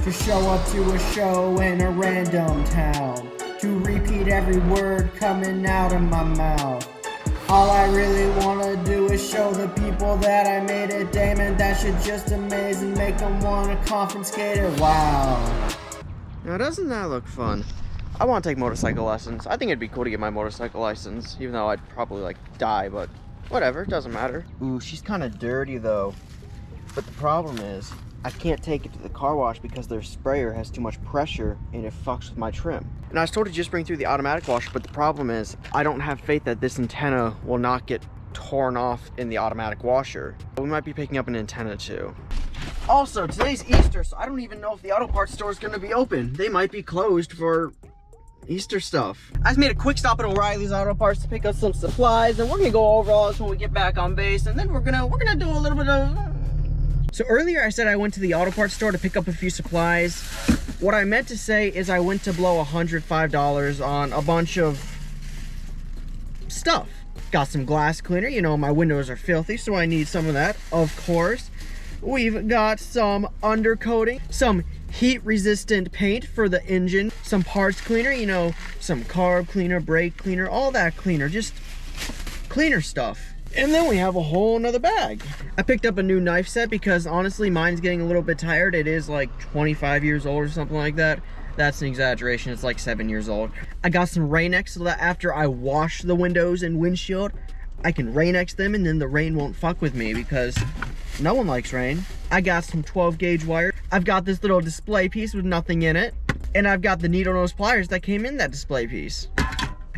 to show up to a show in a random town, to repeat every word coming out of my mouth. All I really wanna do is show the people that I made it. Damn, that shit just amaze and make them wanna confiscate it. Wow. Now doesn't that look fun? I want to take motorcycle lessons. I think it'd be cool to get my motorcycle license, even though I'd probably like die, but whatever, it doesn't matter. Ooh, she's kind of dirty though. But the problem is, I can't take it to the car wash because their sprayer has too much pressure and it fucks with my trim. And I was told to just bring through the automatic washer, but the problem is, I don't have faith that this antenna will not get torn off in the automatic washer. We might be picking up an antenna too. Also, today's Easter, so I don't even know if the auto parts store is going to be open. They might be closed for Easter stuff. I just made a quick stop at O'Reilly's Auto Parts to pick up some supplies, and we're gonna go over all this when we get back on base, and then we're gonna do a little bit of... So earlier I said I went to the auto parts store to pick up a few supplies. What I meant to say is I went to blow $105 on a bunch of stuff. Got some glass cleaner, you know, my windows are filthy, so I need some of that, of course. We've got some undercoating, some heat resistant paint for the engine, some parts cleaner, you know, some carb cleaner, brake cleaner, all that cleaner, just cleaner stuff. And then we have a whole nother bag. I picked up a new knife set because honestly mine's getting a little bit tired. It is like 25 years old or something like that. That's an exaggeration, it's like 7 years old. I got some Rain-X so that after I wash the windows and windshield, I can Rain-X them and then the rain won't fuck with me because no one likes rain. I got some 12 gauge wire. I've got this little display piece with nothing in it. And I've got the needle nose pliers that came in that display piece.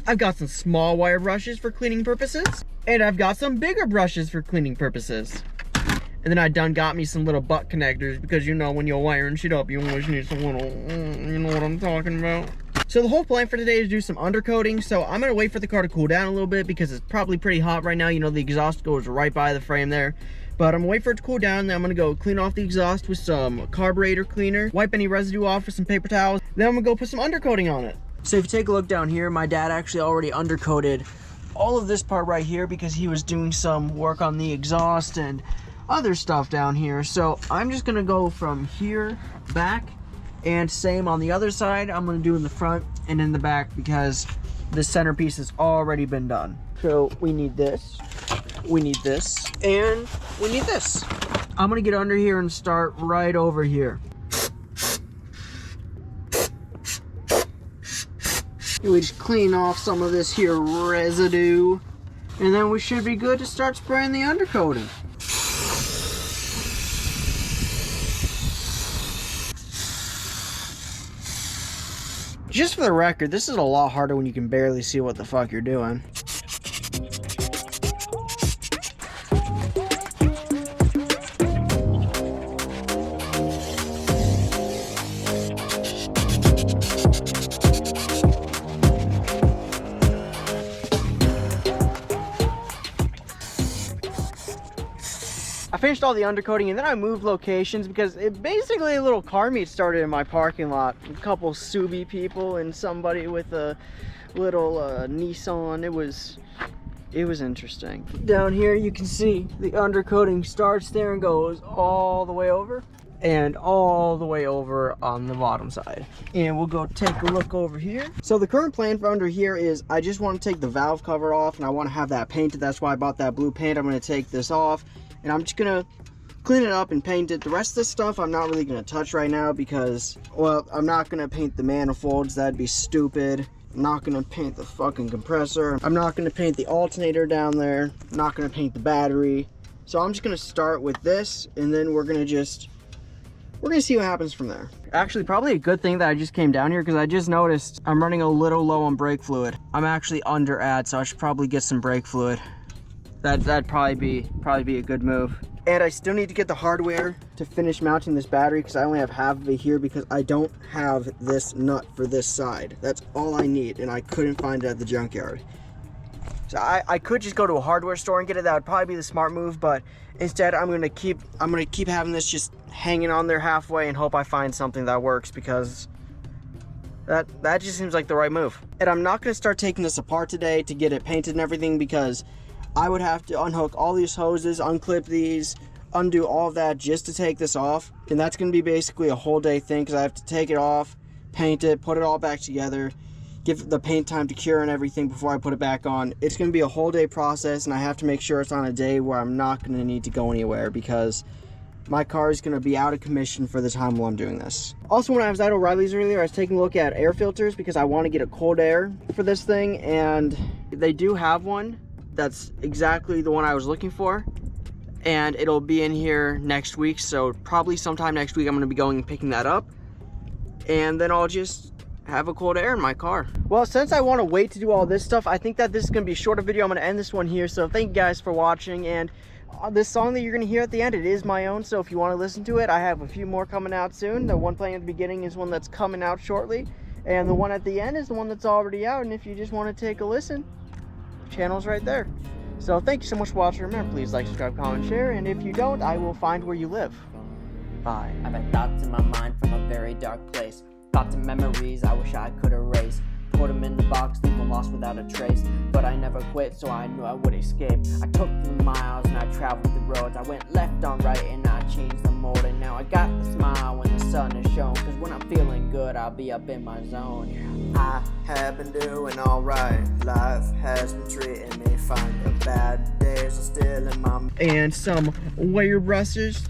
I've got some small wire brushes for cleaning purposes. And I've got some bigger brushes for cleaning purposes. And then I done got me some little butt connectors because you know when you're wiring shit up, you always need some little, you know what I'm talking about. So the whole plan for today is to do some undercoating. So I'm gonna wait for the car to cool down a little bit because it's probably pretty hot right now. You know, the exhaust goes right by the frame there. But I'm gonna wait for it to cool down. Then I'm gonna go clean off the exhaust with some carburetor cleaner, wipe any residue off with some paper towels. Then I'm gonna go put some undercoating on it. So if you take a look down here, my dad actually already undercoated all of this part right here because he was doing some work on the exhaust and other stuff down here. So I'm just gonna go from here back, and same on the other side. I'm gonna do in the front and in the back because the centerpiece has already been done. So we need this, we need this, and we need this. I'm gonna get under here and start right over here. We just clean off some of this here residue, and then we should be good to start spraying the undercoating. Just for the record, this is a lot harder when you can barely see what the fuck you're doing. I finished all the undercoating and then I moved locations because it basically a little car meet started in my parking lot. A couple Subi people and somebody with a little Nissan. It was interesting. Down here you can see the undercoating starts there and goes all the way over and all the way over on the bottom side. And we'll go take a look over here. So the current plan for under here is I just want to take the valve cover off and I want to have that painted. That's why I bought that blue paint. I'm going to take this off and I'm just gonna clean it up and paint it. The rest of this stuff I'm not really gonna touch right now because, well, I'm not gonna paint the manifolds. That'd be stupid. I'm not gonna paint the fucking compressor. I'm not gonna paint the alternator down there. I'm not gonna paint the battery. So I'm just gonna start with this and then we're gonna see what happens from there. Actually, probably a good thing that I just came down here because I just noticed I'm running a little low on brake fluid. I'm actually under add, so I should probably get some brake fluid. That'd probably be a good move. And I still need to get the hardware to finish mounting this battery because I only have half of it here because I don't have this nut for this side. That's all I need and I couldn't find it at the junkyard. So I could just go to a hardware store and get it. That would probably be the smart move, but instead I'm gonna keep having this just hanging on there halfway and hope I find something that works because that just seems like the right move. And I'm not gonna start taking this apart today to get it painted and everything because I would have to unhook all these hoses, unclip these, undo all of that just to take this off. And that's going to be basically a whole day thing because I have to take it off, paint it, put it all back together, give the paint time to cure and everything before I put it back on. It's going to be a whole day process, and I have to make sure it's on a day where I'm not going to need to go anywhere because my car is going to be out of commission for the time while I'm doing this. Also, when I was at O'Reilly's earlier, I was taking a look at air filters because I want to get a cold air for this thing, and they do have one that's exactly the one I was looking for, and it'll be in here next week. So probably sometime next week I'm going to be going and picking that up, and then I'll just have a cold air in my car. Well, since I want to wait to do all this stuff, I think that this is going to be a shorter video. I'm going to end this one here. So thank you guys for watching, and this song that you're going to hear at the end, it is my own, so if you want to listen to it, I have a few more coming out soon. The one playing at the beginning is one that's coming out shortly, and the one at the end is the one that's already out. And if you just want to take a listen, the channel's right there. So thank you so much for watching. Remember, please like, subscribe, comment, share, and if you don't, I will find where you live. Bye. I've had thoughts in my mind from a very dark place, thoughts and memories I wish I could erase. Put them in the box, leave them lost without a trace. But I never quit, so I knew I would escape. I took the miles and I traveled the roads. I went left on right and I changed the mode. And now I got the smile when the sun is shown. Cause when I'm feeling good, I'll be up in my zone. I have been doing alright. Life has been treating me fine. The bad days are still in my mind. And some wire brushes.